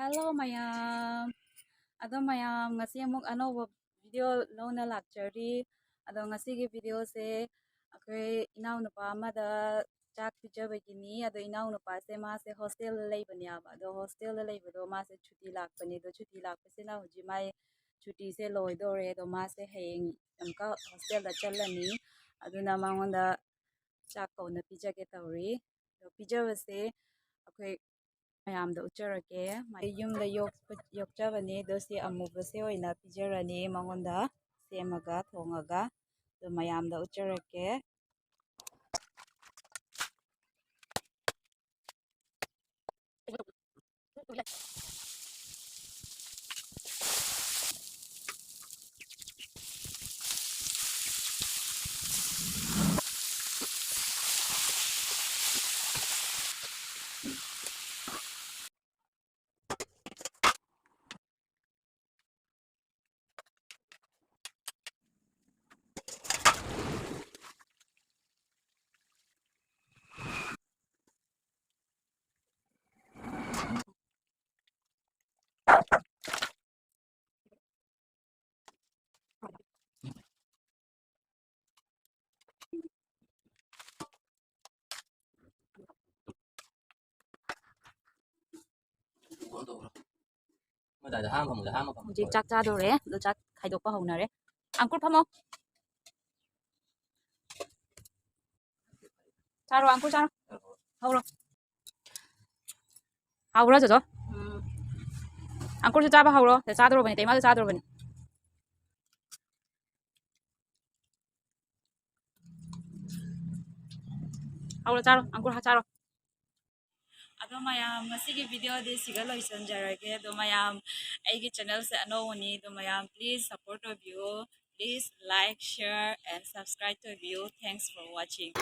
Hello mayam. Ado mayam ngasi amuk anova video lona lakchari. Ado ngasigi video se akoy inaw nupa amada chak pijabagini. Ado inaw nupa se mase hostel laybani aba. Ado hostel laybado mase chuti lakpani. Do chuti lakpasi na huji may chuti se loidore. Do mase hayeng amka hostel da chalani. Ado na mangonda chak kauna pijage tawri. Do pijabase akoy mayamꯗ ꯎꯠꯆꯔꯛꯀꯦ ꯌꯨꯝꯗ ꯌꯣꯛꯆꯕꯅꯤ ꯑꯗꯣ ꯁꯤ ꯑꯃꯨꯕꯁꯦ ꯑꯣꯏꯅ ꯄꯤꯖꯔꯅꯤ ꯃꯉꯣꯟꯗ ꯁꯦꯝꯃꯒ ꯊꯣꯡꯉꯒ ꯑꯗꯣ ꯃꯌꯥꯝꯗ ꯎꯠꯆꯔꯛꯀꯦ ꯍꯧꯖꯤꯛ ꯆꯥꯛ ꯆꯥꯗꯣꯔꯦ ꯑꯗꯣ ꯆꯥꯛ ꯈꯥꯏꯗꯣꯛꯄ ꯍꯧꯅꯔꯦ ꯑꯪꯀꯨꯔ ꯐꯝꯃꯣ ꯆꯥꯔꯣ ꯑꯪꯀꯨꯔ ꯆꯥꯔꯣ ꯍꯧꯔꯣ ꯍꯥꯎꯕ꯭ꯔꯣ ꯖꯣꯖꯣ ꯑꯪꯀꯨꯔꯁꯨ ꯆꯥꯕ ꯍꯧꯔꯣ ꯆꯥꯗꯣꯔꯕꯅꯤ ꯇꯩꯃꯥꯁꯨ ꯆꯥꯗꯣꯔꯕꯅꯤ ꯍꯧꯔꯣ ꯆꯥꯔꯣ ꯑꯪꯀꯨꯔ ꯆꯥꯔꯣ ꯑꯗꯣ ꯃꯌꯥꯝ ꯉꯁꯤꯒꯤ ꯚꯤꯗꯤꯑꯣꯗꯤ ꯁꯤꯒ ꯂꯣꯏꯁꯤꯟꯖꯔꯒꯦ ꯑꯗꯣ ꯃꯌꯥꯝ ꯑꯩꯒꯤ ꯆꯦꯅꯦꯜꯁꯦ ꯑꯅꯧꯕꯅꯤ ꯑꯗꯣ ꯃꯌꯥꯝ ꯄ꯭ꯂꯤꯖ ꯁꯞꯄꯣꯔꯠ ꯇꯧꯕꯤꯌꯨ ꯄ꯭ꯂꯤꯖ ꯂꯥꯏꯛ ꯁꯤꯌꯔ ꯑꯦꯟ ꯁꯕꯁꯀ꯭ꯔꯥꯏꯕ ꯇꯧꯕꯤꯌꯨ ꯊꯦꯡꯛꯁ ꯐꯣꯔ ꯋꯥꯆꯤꯡ